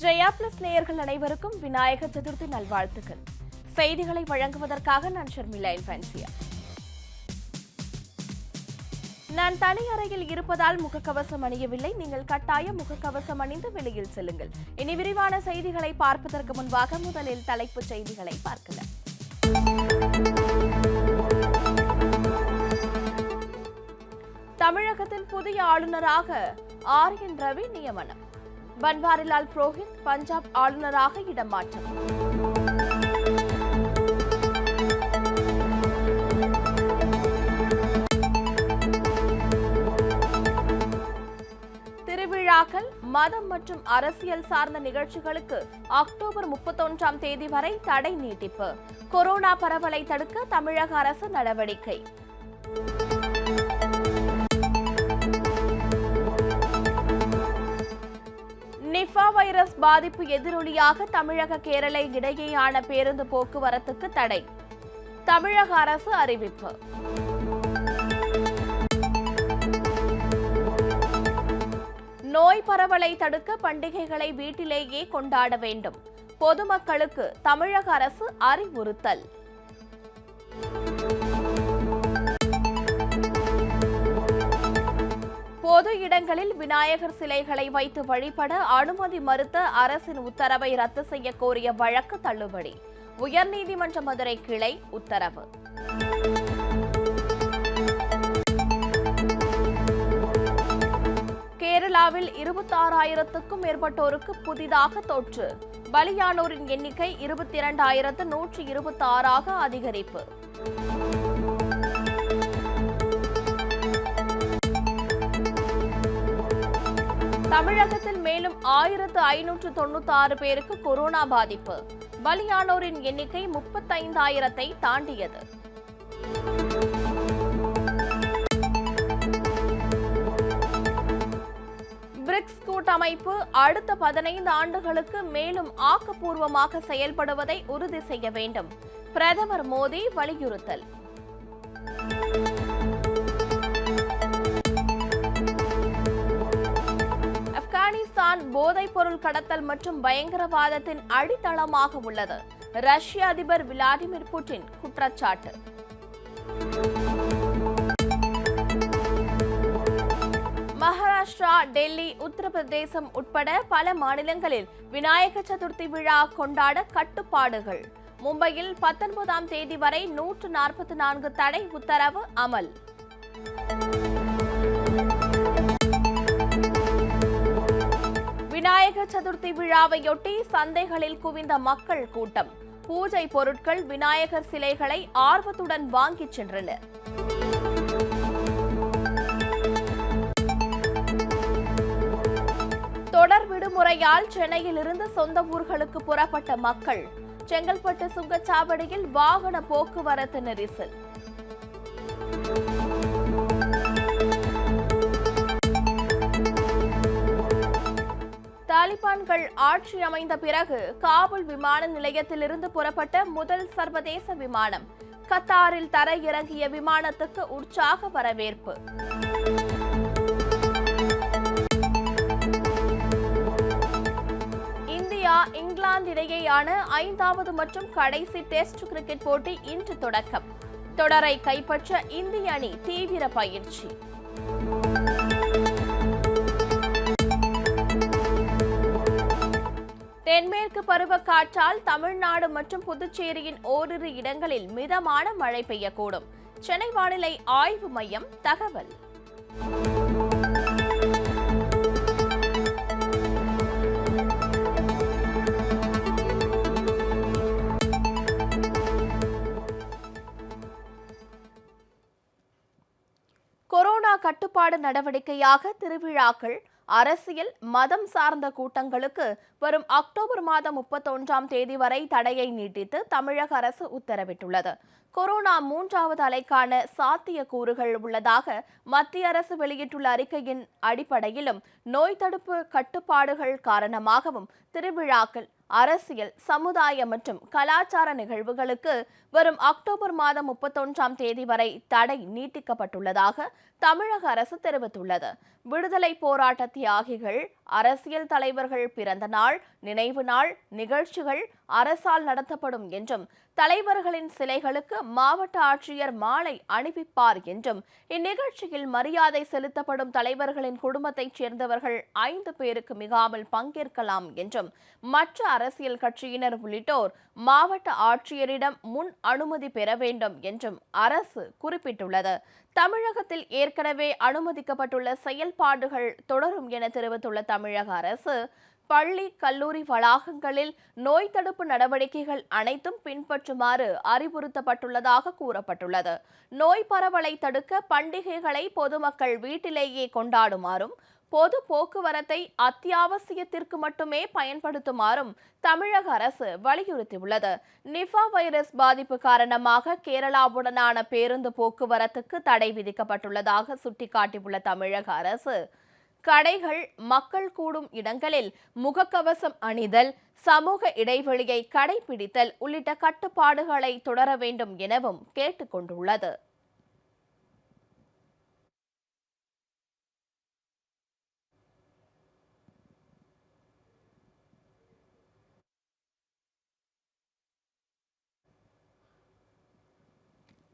Jaya plus நேயர்கள் அனைவருக்கும் விநாயகர் சதுர்த்தி நல்வாழ்த்துக்கள். செய்திகளை வழங்குவதற்காக நான் ஷர்மிளா எல்ஃபான்சியா. நான் தனி அறையில் இருப்பதால் முகக்கவசம் அணியவில்லை. நீங்கள் கட்டாயம் முகக்கவசம் அணிந்து வெளியில் செல்லுங்கள். இனி விரிவான செய்திகளை பார்ப்பதற்கு முன்பாக முதலில் தலைப்புச் செய்திகளை பார்க்கலாம். தமிழகத்தின் புதிய ஆளுநராக ஆர்என் ரவி நியமனம். பன்வாரிலால் புரோஹித் பஞ்சாப் ஆளுநராக இடமாற்றம். திருவிழாக்கள், மதம் மற்றும் அரசியல் சார்ந்த நிகழ்ச்சிகளுக்கு அக்டோபர் 31ஆம் தேதி வரை தடை நீட்டிப்பு. கொரோனா பரவலை தடுக்க தமிழக அரசு நடவடிக்கை. நிஃபா வைரஸ் பாதிப்பு எதிரொலியாக தமிழக கேரள இடையேயான பேருந்து போக்குவரத்துக்கு தடை. தமிழக அரசு அறிவிப்பு. நோய் பரவலை தடுக்க பண்டிகைகளை வீட்டிலேயே கொண்டாட வேண்டும். பொதுமக்களுக்கு தமிழக அரசு அறிவுறுத்தல். பொது இடங்களில் விநாயகர் சிலைகளை வைத்து வழிபட அனுமதி மறுத்த அரசின் உத்தரவை ரத்து செய்ய கோரிய வழக்கு தள்ளுபடி. உயர்நீதிமன்ற மதுரை கிளை உத்தரவு. கேரளாவில் 26,000க்கும் மேற்பட்டோருக்கு புதிதாக தொற்று. பலியானோரின் எண்ணிக்கை 22,126ஆக அதிகரிப்பு. தமிழகத்தில் மேலும் 1,596 பேருக்கு கொரோனா பாதிப்பு. பலியானோரின் எண்ணிக்கை 35,000ஐ தாண்டியது. பிரிக்ஸ் கூட்டமைப்பு அடுத்த 15 ஆண்டுகளுக்கு மேலும் ஆக்கப்பூர்வமாக செயல்படுவதை உறுதி செய்ய வேண்டும். பிரதமர் மோடி வலியுறுத்தல். ஆப்கானிஸ்தான் போதைப் பொருள் கடத்தல் மற்றும் பயங்கரவாதத்தின் அடித்தளமாக உள்ளது. ரஷ்ய அதிபர் விளாடிமிர் புட்டின் குற்றச்சாட்டு. மகாராஷ்டிரா, டெல்லி, உத்தரப்பிரதேசம் உட்பட பல மாநிலங்களில் விநாயகர் சதுர்த்தி விழா கொண்டாட கட்டுப்பாடுகள். மும்பையில் 19ஆம் தேதி வரை 144 தடை உத்தரவு அமல். விநாயகர் சதுர்த்தி விழாவையொட்டி சந்தைகளில் குவிந்த மக்கள் கூட்டம். பூஜை பொருட்கள், விநாயகர் சிலைகளை ஆர்வத்துடன் வாங்கிச் சென்றனர். தொடர் விடுமுறையால் சென்னையிலிருந்து சொந்த ஊர்களுக்கு புறப்பட்ட மக்கள். செங்கல்பட்டு சுங்கச்சாவடியில் வாகன போக்குவரத்து நெரிசல். தாலிபான்கள் ஆட்சி அமைந்த பிறகு காபூல் விமான நிலையத்திலிருந்து புறப்பட்ட முதல் சர்வதேச விமானம். கத்தாரில் தரையிறங்கிய விமானத்துக்கு உற்சாக வரவேற்பு. இந்தியா, இங்கிலாந்து இடையேயான 5வது மற்றும் கடைசி டெஸ்ட் கிரிக்கெட் போட்டி இன்று தொடக்கம். தொடரை கைப்பற்ற இந்திய அணி தீவிர பயிற்சி. தென்மேற்கு பருவக்காற்றால் தமிழ்நாடு மற்றும் புதுச்சேரியின் ஓரிரு இடங்களில் மிதமான மழை பெய்யக்கூடும். சென்னை வானிலை ஆய்வு மையம் தகவல். கொரோனா கட்டுப்பாடு நடவடிக்கையாக திருவிழாக்கள், அரசியல், மதம் சார்ந்த கூட்டங்களுக்கு வரும் அக்டோபர் மாதம் 31ஆம் தேதி வரை தடையை நீட்டித்து தமிழக அரசு உத்தரவிட்டுள்ளது. கொரோனா 3வது அலைக்கான சாத்தியக்கூறுகள் உள்ளதாக மத்திய அரசு வெளியிட்டுள்ள அறிக்கையின் அடிப்படையிலும் நோய் தடுப்பு கட்டுப்பாடுகள் காரணமாகவும் திருவிழாக்கள், அரசியல், சமுதாய மற்றும் கலாச்சார நிகழ்வுகளுக்கு வரும் அக்டோபர் மாதம் 31ஆம் தேதி வரை தடை நீட்டிக்கப்பட்டுள்ளதாக தமிழக அரசு தெரிவித்துள்ளது. விடுதலை போராட்ட தியாகிகள், அரசியல் தலைவர்கள் பிறந்த நாள், நினைவு நாள் நிகழ்ச்சிகள் அரசால் நடத்தப்படும் என்றும், தலைவர்களின் சிலைகளுக்கு மாவட்ட ஆட்சியர் மாலை அணிவிப்பார் என்றும், இந்நிகழ்ச்சியில் மரியாதை செலுத்தப்படும் தலைவர்களின் குடும்பத்தைச் சேர்ந்தவர்கள் 5 பேருக்கு மிகாமல் பங்கேற்கலாம் என்றும், மற்ற அரசியல் கட்சியினர் உள்ளிட்டோர் மாவட்ட ஆட்சியரிடம் முன் அனுமதி பெற வேண்டும் என்றும் அரசு குறிப்பிட்டுள்ளது. தமிழகத்தில் ஏற்கனவே அனுமதிக்கப்பட்டுள்ள செயல்பாடுகள் தொடரும் என தெரிவித்துள்ள தமிழக அரசு, பள்ளி, கல்லூரி வளாகங்களில் நோய் தடுப்பு நடவடிக்கைகள் அனைத்தும் பின்பற்றுமாறு அறிவுறுத்தப்பட்டுள்ளதாக கூறப்பட்டுள்ளது. நோய் பரவலை தடுக்க பண்டிகைகளை பொதுமக்கள் வீட்டிலேயே கொண்டாடுமாறும், பொது போக்குவரத்தை அத்தியாவசியத்திற்கு மட்டுமே பயன்படுத்துமாறும் தமிழக அரசு வலியுறுத்தியுள்ளது. நிபா வைரஸ் பாதிப்பு காரணமாக கேரளாவுடனான பேருந்து போக்குவரத்துக்கு தடை விதிக்கப்பட்டுள்ளதாக சுட்டிக்காட்டியுள்ள தமிழக அரசு, கடைகள், மக்கள் கூடும் இடங்களில் முகக்கவசம் அணிதல், சமூக இடைவெளியை கடைபிடித்தல் உள்ளிட்ட கட்டுப்பாடுகளை தொடர வேண்டும் எனவும் கேட்டுக் கொண்டுள்ளது.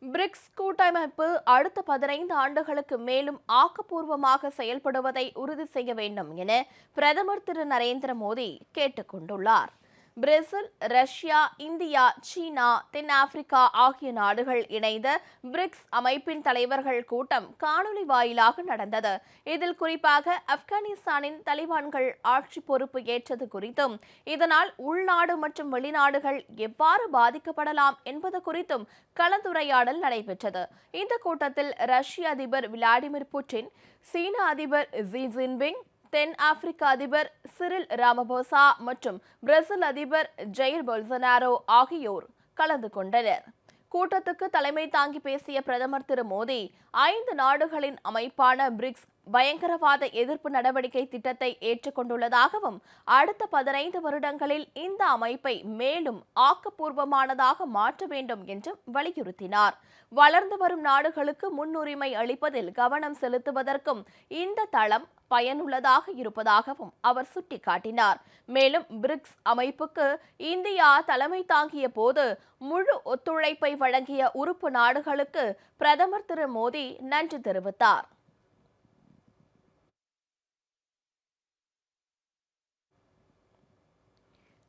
பிரிக்ஸ் கூட்டமைப்பு அடுத்த 15 ஆண்டுகளுக்கு மேலும் ஆக்கப்பூர்வமாக செயல்படுவதை உறுதி செய்ய வேண்டும் என பிரதமர் திரு நரேந்திர மோடி கேட்டுக் கொண்டுள்ளார். பிரேசில், ரஷ்யா, இந்தியா, சீனா, தென்னாப்பிரிக்கா ஆகிய நாடுகள் இணைந்த பிரிக்ஸ் அமைப்பின் தலைவர்கள் கூட்டம் காணொலி வாயிலாக நடந்தது. இதில் குறிப்பாக ஆப்கானிஸ்தானின் தலிபான்கள் ஆட்சி பொறுப்பு ஏற்றது குறித்தும், இதனால் உள்நாடு மற்றும் வெளிநாடுகள் எவ்வாறு பாதிக்கப்படலாம் என்பது குறித்தும் கலந்துரையாடல் நடைபெற்றது. இந்த கூட்டத்தில் ரஷ்ய அதிபர் விளாடிமிர் புட்டின், சீன அதிபர் ஜி ஜின்பிங், தென் ஆப்பிரிக்க அதிபர் சிரில் ராமபோசா மற்றும் பிரேசில் அதிபர் ஜெயிர் போல்சனாரோ ஆகியோர் கலந்து கொண்டனர். கூட்டத்துக்கு தலைமை தாங்கி பேசிய பிரதமர் திரு மோடி, 5 நாடுகளின் அமைப்பான பிரிக்ஸ் பயங்கரவாத எதிர்ப்பு நடவடிக்கை திட்டத்தை ஏற்றுக்கொண்டுள்ளதாகவும், அடுத்த 15 வருடங்களில் இந்த அமைப்பை மேலும் ஆக்கப்பூர்வமானதாக மாற்ற வேண்டும் என்றும் வலியுறுத்தினார். வளர்ந்து வரும் நாடுகளுக்கு முன்னுரிமை அளிப்பதில் கவனம் செலுத்துவதற்கும் இந்த தளம் பயனுள்ளதாக இருப்பதாகவும் அவர் சுட்டிக்காட்டினார். மேலும் பிரிக்ஸ் அமைப்புக்கு இந்தியா தலைமை தாங்கிய போது முழு ஒத்துழைப்பை வழங்கிய உறுப்பு நாடுகளுக்கு பிரதமர் திரு மோடி நன்றி தெரிவித்தார்.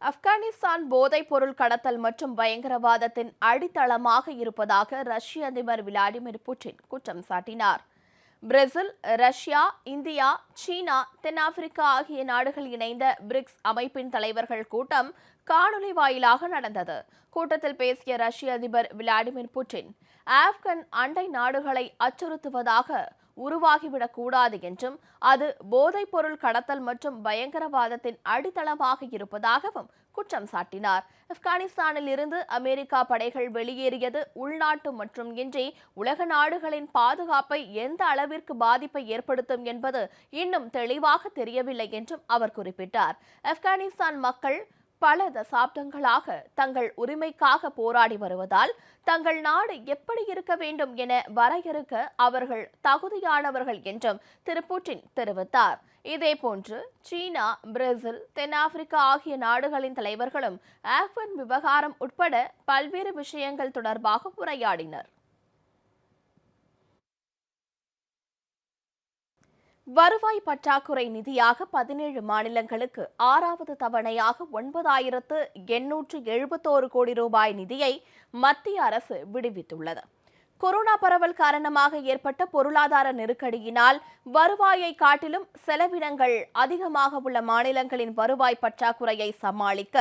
ஆப்கானிஸ்தான் போதைப் பொருள் கடத்தல் மற்றும் பயங்கரவாதத்தின் அடித்தளமாக இருப்பதாக ரஷ்ய அதிபர் விளாடிமிர் புட்டின் குற்றம் சாட்டினார். பிரேசில், ரஷ்யா, இந்தியா, சீனா, தென்னாப்பிரிக்கா ஆகிய நாடுகள் இணைந்த பிரிக்ஸ் அமைப்பின் தலைவர்கள் கூட்டம் காணொலி வாயிலாக நடந்தது. கூட்டத்தில் பேசிய ரஷ்ய அதிபர் விளாடிமிர் புட்டின், ஆப்கன் அண்டை நாடுகளை அச்சுறுத்துவதாக உருவாகிவிடக் கூடாது என்றும், அது போதைப் பொருள் கடத்தல் மற்றும் பயங்கரவாதத்தின் அடித்தளமாக இருப்பதாகவும் குற்றம் சாட்டினார். ஆப்கானிஸ்தானில் இருந்து அமெரிக்கா படைகள் வெளியேறியது உள்நாட்டு மற்றும் இன்றி உலக நாடுகளின் பாதுகாப்பை எந்த அளவிற்கு பாதிப்பை ஏற்படுத்தும் என்பது இன்னும் தெளிவாக தெரியவில்லை என்றும் அவர் குறிப்பிட்டார். ஆப்கானிஸ்தான் மக்கள் பல தசாப்தங்களாக தங்கள் உரிமைக்காக போராடி வருவதால் தங்கள் நாடு எப்படி இருக்க வேண்டும் என வரையறுக்க அவர்கள் தகுதியானவர்கள் என்றும் திரு புட்டின் தெரிவித்தார். இதேபோன்று சீனா, பிரேசில், தென்னாப்பிரிக்கா ஆகிய நாடுகளின் தலைவர்களும் ஆப்கன் விவகாரம் உட்பட பல்வேறு விஷயங்கள் தொடர்பாக உரையாடினர். வருவாய் பற்றாக்குறை நிதியாக 17 மாநிலங்களுக்கு 6வது தவணையாக 9,871 கோடி ரூபாய் நிதியை மத்திய அரசு விடுவித்துள்ளது. கொரோனா பரவல் காரணமாக ஏற்பட்ட பொருளாதார நெருக்கடியினால் வருவாயை காட்டிலும் செலவினங்கள் அதிகமாக உள்ள மாநிலங்களின் வருவாய் பற்றாக்குறையை சமாளிக்க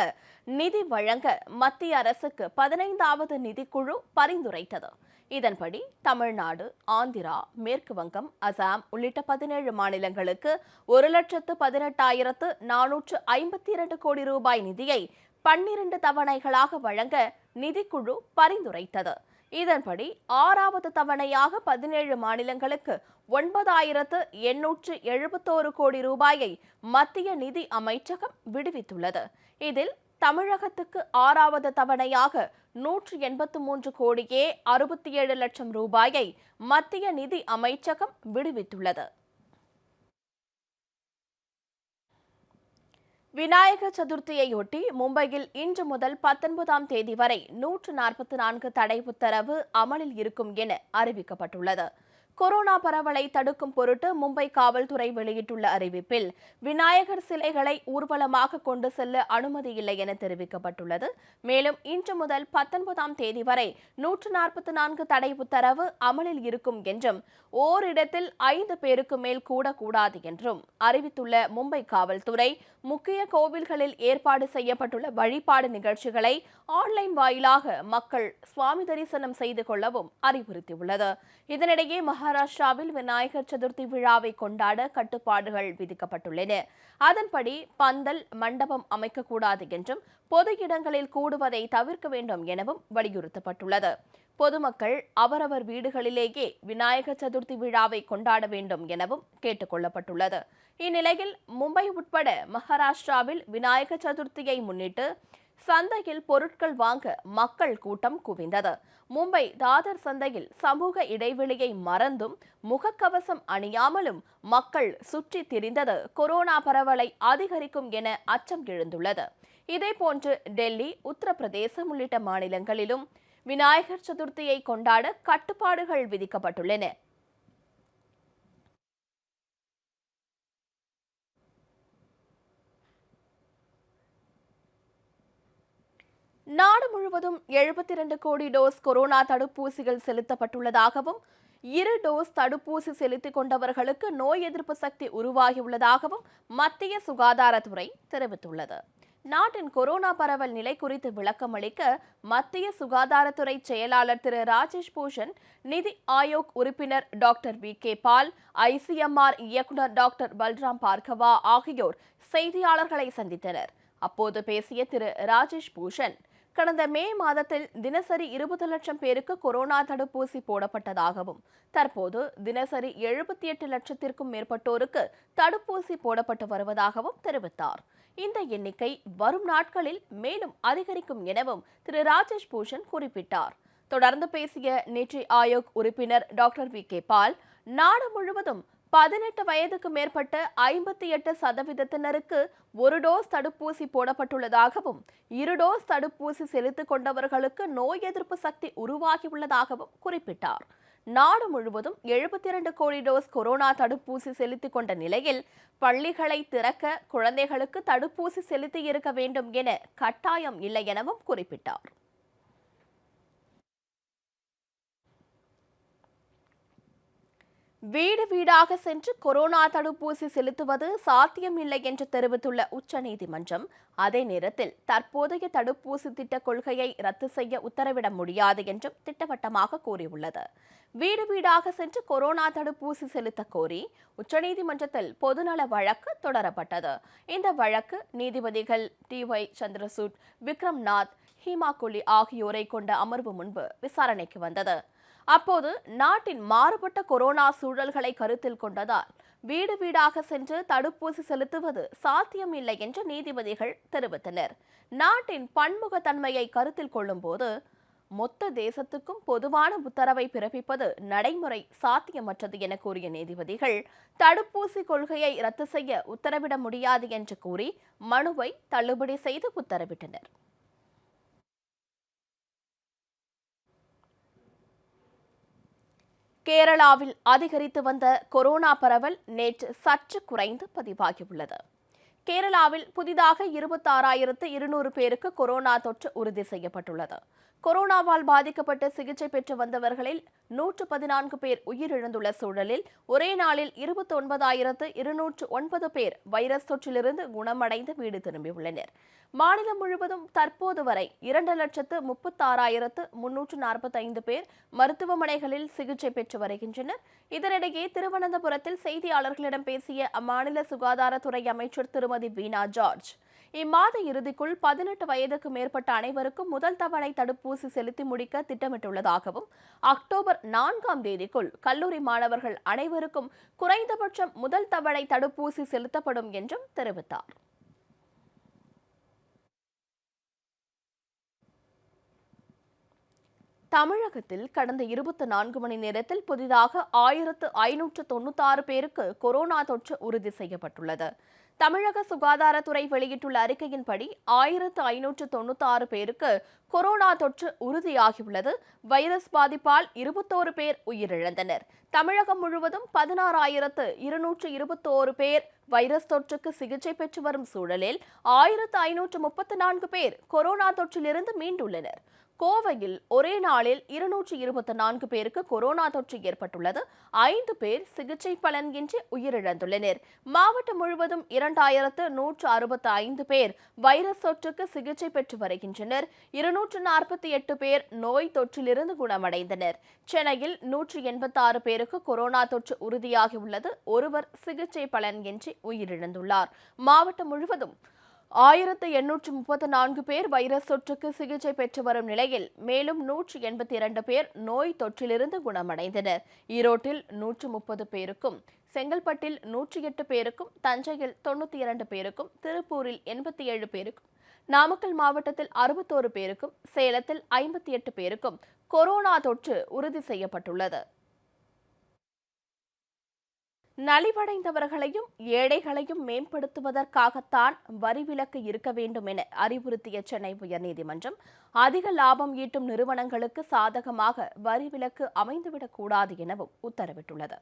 நிதி வழங்க மத்திய அரசுக்கு 15வது நிதிக்குழு பரிந்துரைத்தது. இதன்படி தமிழ்நாடு, ஆந்திரா, மேற்கு வங்கம், அசாம் உள்ளிட்ட 17 மாநிலங்களுக்கு 1,18,452 கோடி ரூபாய் நிதியை 12 தவணைகளாக வழங்க நிதிக்குழு பரிந்துரைத்தது. இதன்படி 6வது தவணையாக 17 மாநிலங்களுக்கு 9,871 கோடி ரூபாயை மத்திய நிதி அமைச்சகம் விடுவித்துள்ளது. இதில் தமிழகத்துக்கு 6வது தவணையாக 183 கோடியே 67 லட்சம் ரூபாயை மத்திய நிதி அமைச்சகம் விடுவித்துள்ளது. விநாயகர் சதுர்த்தியையொட்டி மும்பையில் இன்று முதல் 19ஆம் தேதி வரை 144 தடை உத்தரவு அமலில் இருக்கும் என அறிவிக்கப்பட்டுள்ளது. கொரோனா பரவலை தடுக்கும் பொருட்டு மும்பை காவல்துறை வெளியிட்டுள்ள அறிவிப்பில் விநாயகர் சிலைகளை ஊர்வலமாக கொண்டு செல்ல அனுமதி இல்லை என தெரிவிக்கப்பட்டுள்ளது. மேலும் இன்று முதல் 19ஆம் தேதி வரை 144 தடை உத்தரவு அமலில் இருக்கும் என்றும் ஓரிடத்தில் 5 பேருக்கு மேல் கூடக்கூடாது என்றும் அறிவித்துள்ள மும்பை காவல்துறை முக்கிய கோவில்களில் ஏற்பாடு செய்யப்பட்டுள்ள வழிபாடு நிகழ்ச்சிகளை ஆன்லைன் வாயிலாக மக்கள் சுவாமி தரிசனம் செய்து கொள்ளவும் அறிவுறுத்தியுள்ளது. இதனிடையே மகாராஷ்டிராவில் விநாயகர் சதுர்த்தி விழாவை கொண்டாட கட்டுப்பாடுகள் விதிக்கப்பட்டுள்ளன. அதன்படி பந்தல், மண்டபம் அமைக்கக்கூடாது என்றும் பொது இடங்களில் கூடுவதை தவிர்க்க வேண்டும் எனவும் வலியுறுத்தப்பட்டுள்ளது. பொதுமக்கள் அவரவர் வீடுகளிலேயே விநாயகர் சதுர்த்தி விழாவை கொண்டாட வேண்டும் எனவும் கேட்டுக் கொள்ளப்பட்டுள்ளது. இந்நிலையில் மும்பை உட்பட மகாராஷ்டிராவில் விநாயகர் சதுர்த்தியை முன்னிட்டு சந்தையில் பொருட்கள் வாங்க மக்கள் கூட்டம் குவிந்தது. மும்பை தாதர் சந்தையில் சமூக இடைவெளியை மறந்தும் முகக்கவசம் அணியாமலும் மக்கள் சுற்றி திரிந்தது கொரோனா பரவலை அதிகரிக்கும் என அச்சம் எழுந்துள்ளது. இதேபோன்று டெல்லி, உத்தரப்பிரதேசம் உள்ளிட்ட மாநிலங்களிலும் விநாயகர் சதுர்த்தியை கொண்டாட கட்டுப்பாடுகள் விதிக்கப்பட்டுள்ளன. நாடு முழுவதும் 72 கோடி டோஸ் கொரோனா தடுப்பூசிகள் செலுத்தப்பட்டுள்ளதாகவும் 2 டோஸ் தடுப்பூசி செலுத்திக் கொண்டவர்களுக்கு நோய் எதிர்ப்பு சக்தி உருவாகியுள்ளதாகவும் மத்திய சுகாதாரத்துறை தெரிவித்துள்ளது. நாட்டின் கொரோனா பரவல் நிலை குறித்து விளக்கம் அளிக்க மத்திய சுகாதாரத்துறை செயலாளர் திரு ராஜேஷ் பூஷன், நிதி ஆயோக் உறுப்பினர் டாக்டர் வி.கே. பால், ஐசிஎம்ஆர் இயக்குநர் டாக்டர் பல்ராம் பார்கவா ஆகியோர் செய்தியாளர்களை சந்தித்தனர். அப்போது பேசிய திரு ராஜேஷ் பூஷன், கடந்த மே மாதத்தில் தினசரி 20 லட்சம் பேருக்கு கொரோனா தடுப்பூசி போடப்பட்டதாகவும் தற்போது தினசரி 78 லட்சத்திற்கும் மேற்பட்டோருக்கு தடுப்பூசி போடப்பட்டு வருவதாகவும் தெரிவித்தார். இந்த எண்ணிக்கை வரும் நாட்களில் மேலும் அதிகரிக்கும் எனவும் திரு ராஜேஷ் பூஷன் குறிப்பிட்டார். தொடர்ந்து பேசிய நிதி ஆயோக் உறுப்பினர் டாக்டர் வி.கே. பால், நாடு முழுவதும் 18 வயதுக்கு மேற்பட்ட 58% ஒரு டோஸ் தடுப்பூசி போடப்பட்டுள்ளதாகவும் 2 டோஸ் தடுப்பூசி செலுத்திக் கொண்டவர்களுக்கு நோய் எதிர்ப்பு சக்தி உருவாகியுள்ளதாகவும் குறிப்பிட்டார். நாடு முழுவதும் 72 கோடி டோஸ் கொரோனா தடுப்பூசி செலுத்திக் கொண்ட நிலையில் பள்ளிகளை திறக்க குழந்தைகளுக்கு தடுப்பூசி செலுத்தியிருக்க வேண்டும் என கட்டாயம் இல்லை எனவும் குறிப்பிட்டார். வீடு வீடாக சென்று கொரோனா தடுப்பூசி செலுத்துவது சாத்தியமில்லை என்று தெரிவித்துள்ள உச்சநீதிமன்றம், அதே நேரத்தில் தற்போதைய தடுப்பூசி திட்ட கொள்கையை ரத்து செய்ய உத்தரவிட முடியாது என்றும் திட்டவட்டமாக கூறியுள்ளது. வீடு வீடாக சென்று கொரோனா தடுப்பூசி செலுத்த கோரி உச்சநீதிமன்றத்தில் பொதுநல வழக்கு தொடரப்பட்டது. இந்த வழக்கு நீதிபதிகள் டி.ஒய். சந்திரசூட், விக்ரம் நாத், ஹீமா குலி ஆகியோரை கொண்ட அமர்வு முன்பு விசாரணைக்கு வந்தது. அப்போது நாட்டின் மாறுபட்ட கொரோனா சூழல்களை கருத்தில் கொண்டதால் வீடு வீடாக சென்று தடுப்பூசி செலுத்துவது சாத்தியமில்லை என்று நீதிபதிகள் தெரிவித்தனர். நாட்டின் பன்முகத்தன்மையை கருத்தில் கொள்ளும்போது மொத்த தேசத்துக்கும் பொதுவான உத்தரவை பிறப்பிப்பது நடைமுறை சாத்தியமற்றது என கூறிய நீதிபதிகள், தடுப்பூசி கொள்கையை ரத்து செய்ய உத்தரவிட முடியாது என்று கூறி மனுவை தள்ளுபடி செய்து உத்தரவிட்டனர். கேரளாவில் அதிகரித்து வந்த கொரோனா பரவல் நேற்று சற்று குறைந்து பதிவாகியுள்ளது. கேரளாவில் புதிதாக 26,200 பேருக்கு கொரோனா தொற்று உறுதி செய்யப்பட்டுள்ளது. கொரோனாவால் பாதிக்கப்பட்டு சிகிச்சை பெற்று வந்தவர்களில் 114 பேர் உயிரிழந்துள்ள சூழலில் ஒரே நாளில் 29,209 பேர் வைரஸ் தொற்றிலிருந்து குணமடைந்து வீடு திரும்பியுள்ளனர். மாநிலம் முழுவதும் தற்போது வரை 2,36,345 பேர் மருத்துவமனைகளில் சிகிச்சை பெற்று வருகின்றனர். இதனிடையே திருவனந்தபுரத்தில் செய்தியாளர்களிடம் பேசிய அம்மாநில சுகாதாரத்துறை அமைச்சர் திருமதி வீணா ஜார்ஜ், இம்மாத இறுதிக்குள் 18 வயதுக்கு மேற்பட்ட அனைவருக்கும் முதல் தவணை தடுப்பூசி செலுத்தி முடிக்க திட்டமிட்டுள்ளதாகவும், அக்டோபர் 4ஆம் தேதிக்குள் கல்லூரி மாணவர்கள் அனைவருக்கும் குறைந்தபட்சம் முதல் தவணை தடுப்பூசி செலுத்தப்படும் என்றும் தெரிவித்தார். தமிழகத்தில் கடந்த 24 மணி நேரத்தில் புதிதாக 1596 பேருக்கு கொரோனா தொற்று உறுதி செய்யப்பட்டுள்ளது. தமிழக சுகாதாரத்துறை வெளியிட்டுள்ள அறிக்கையின்படி 1596 பேருக்கு கொரோனா தொற்று உறுதியாகியுள்ளது. வைரஸ் பாதிப்பால் 21 பேர் உயிரிழந்தனர். தமிழகம் முழுவதும் 16,221 பேர் வைரஸ் தொற்றுக்கு சிகிச்சை பெற்று வரும் சூழலில் 1534 பேர் கொரோனா தொற்றிலிருந்து மீண்டுள்ளனர். கோவையில் ஒரே நாளில் 224 பேருக்கு கொரோனா தொற்று ஏற்பட்டுள்ளது. 5 பேர் சிகிச்சை பலனின்றி உயிரிழந்துள்ளனர். மாவட்டம் முழுவதும் 2165 பேர் வைரஸ் தொற்றுக்கு சிகிச்சை பெற்று வருகின்றனர். 248 பேர் நோய் தொற்றிலிருந்து குணமடைந்தனர். சென்னையில் 186 பேருக்கு கொரோனா தொற்று உறுதியாகியுள்ளது. ஒருவர் சிகிச்சை பலனின்றி உயிரிழந்துள்ளார். மாவட்டம் முழுவதும் 1834 பேர் வைரஸ் தொற்றுக்கு சிகிச்சை பெற்று வரும் நிலையில் மேலும் 182 பேர் நோய் தொற்றிலிருந்து குணமடைந்தனர். ஈரோட்டில் 130 பேருக்கும், செங்கல்பட்டில் 108 பேருக்கும், தஞ்சையில் 92 பேருக்கும், திருப்பூரில் 87 பேருக்கும், நாமக்கல் மாவட்டத்தில் 61 பேருக்கும், சேலத்தில் 58 பேருக்கும் கொரோனா தொற்று உறுதி செய்யப்பட்டுள்ளது. நலிவடைந்தவர்களையும் ஏழைகளையும் மேம்படுத்துவதற்காகத்தான் வரி விலக்கு இருக்க வேண்டும் என அறிவுறுத்திய சென்னை உயர்நீதிமன்றம், அதிக லாபம் ஈட்டும் நிறுவனங்களுக்கு சாதகமாக வரி விலக்கு அமைந்துவிடக்கூடாது எனவும் உத்தரவிட்டுள்ளது.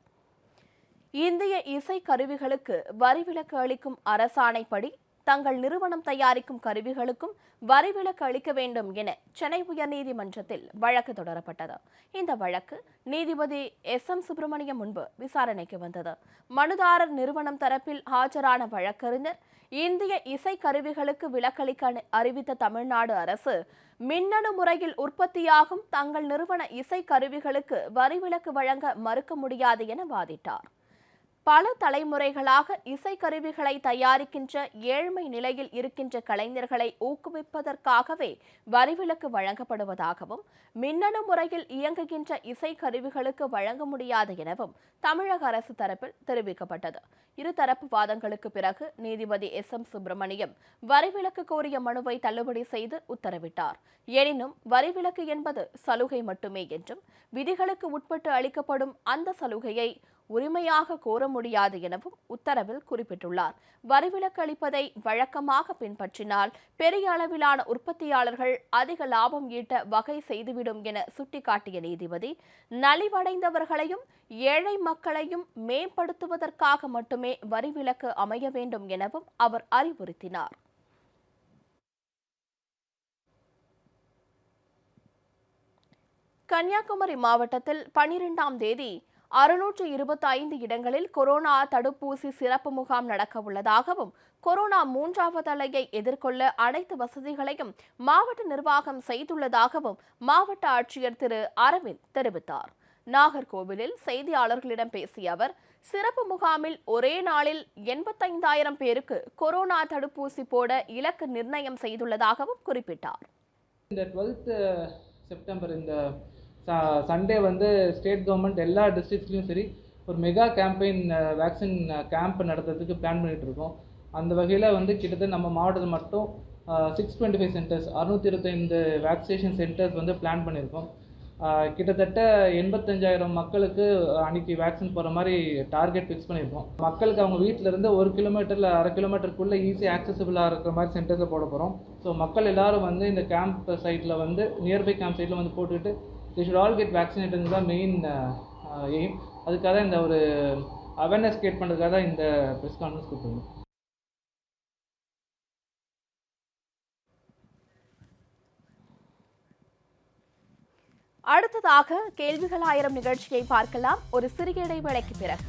இந்திய இசை கருவிகளுக்கு வரி விலக்கு அளிக்கும் அரசாணைப்படி தங்கள் நிறுவனம் தயாரிக்கும் கருவிகளுக்கும் வரி விலக்கு அளிக்க வேண்டும் என சென்னை உயர்நீதிமன்றத்தில் வழக்கு தொடரப்பட்டது. இந்த வழக்கு நீதிபதி SM சுப்பிரமணியம் முன்பு விசாரணைக்கு வந்தது. மனுதாரர் நிறுவனம் தரப்பில் ஆஜரான வழக்கறிஞர், இந்திய இசை கருவிகளுக்கு விலக்களிக்க அறிவித்த தமிழ்நாடு அரசு மின்னணு முறையில் உற்பத்தியாகும் தங்கள் நிறுவன இசை கருவிகளுக்கு வரி விலக்கு வழங்க மறுக்க முடியாது என வாதிட்டார். பல தலைமுறைகளாக இசைக்கருவிகளை தயாரிக்கின்ற ஏழ்மை நிலையில் இருக்கின்ற கலைஞர்களை ஊக்குவிப்பதற்காகவே வரிவிலக்கு வழங்கப்படுவதாகவும், மின்னணு முறையில் இயங்குகின்ற இசைக்கருவிகளுக்கு வழங்க முடியாது எனவும் தமிழக அரசு தரப்பில் தெரிவிக்கப்பட்டது. இருதரப்பு வாதங்களுக்கு பிறகு நீதிபதி SM சுப்பிரமணியம் வரிவிலக்கு கோரிய மனுவை தள்ளுபடி செய்து உத்தரவிட்டார். எனினும் வரிவிலக்கு என்பது சலுகை மட்டுமே என்றும், விதிகளுக்கு உட்பட்டு அளிக்கப்படும் அந்த சலுகையை உரிமையாக கோர முடியாது எனவும் உத்தரவில் குறிப்பிட்டுள்ளார். வரிவிலக்கு அளிப்பதை வழக்கமாக பின்பற்றினால் பெரிய அளவிலான உற்பத்தியாளர்கள் அதிக லாபம் ஈட்ட வகை செய்துவிடும் என சுட்டிக்காட்டிய நீதிபதி, நலிவடைந்தவர்களையும் ஏழை மக்களையும் மேம்படுத்துவதற்காக மட்டுமே வரிவிலக்கு அமைய வேண்டும் எனவும் அவர் அறிவுறுத்தினார். கன்னியாகுமரி மாவட்டத்தில் 12ஆம் தேதி 625 இடங்களில் கொரோனா தடுப்பூசி சிறப்பு முகாம் நடக்க உள்ளதாகவும், கொரோனா 3வது அலையை எதிர்கொள்ள அனைத்து வசதிகளையும் மாவட்ட நிர்வாகம் செய்துள்ளதாகவும் மாவட்ட ஆட்சியர் திரு அரவிந்த் தெரிவித்தார். நாகர்கோவிலில் செய்தியாளர்களிடம் பேசிய அவர், சிறப்பு முகாமில் ஒரே நாளில் 85,000 பேருக்கு கொரோனா தடுப்பூசி போட இலக்கு நிர்ணயம் செய்துள்ளதாகவும் குறிப்பிட்டார். இந்த 12th செப்டம்பர் இந்த சண்டே வந்து ஸ்டேட் கவர்மெண்ட் எல்லா டிஸ்ட்ரிக்ட்ஸ்லையும் சரி ஒரு மெகா கேம்பெயின் வேக்சின் கேம்ப் நடத்துறதுக்கு பிளான் பண்ணிகிட்டு இருக்கோம். அந்த வகையில் வந்து கிட்டத்தட்ட நம்ம மாவட்டத்தில் மட்டும் 625 சென்டர்ஸ் 625 வேக்சினேஷன் சென்டர்ஸ் வந்து பிளான் பண்ணியிருக்கோம். கிட்டத்தட்ட 85,000 மக்களுக்கு அன்றைக்கி வேக்சின் போகிற மாதிரி டார்கெட் ஃபிக்ஸ் பண்ணியிருக்கோம். மக்களுக்கு அவங்க வீட்டிலேருந்து 1 கிலோமீட்டரில் 1/2 கிலோமீட்டருக்குள்ளே ஈஸியாக ஆக்சசிபிளாக இருக்கிற மாதிரி சென்டர்ஸில் போட போகிறோம். ஸோ மக்கள் எல்லோரும் வந்து இந்த கேம்ப் சைட்டில் வந்து நியர்பை கேம்ப் சைட்டில் வந்து போட்டுக்கிட்டு they should all get vaccinated தான் மெயின் எய்ம். அதுக்காக இந்த ஒரு அவேர்னஸ் கிரியேட் பண்ணுறதுக்காக தான் இந்த ப்ரெஸ் கான்ஃபரன்ஸ் கொடுத்துருந்தோம். அடுத்ததாக கேள்விகள் 1000 நிகழ்ச்சியை பார்க்கலாம். ஒரு சிறிய இடைவேளைக்கு பிறகு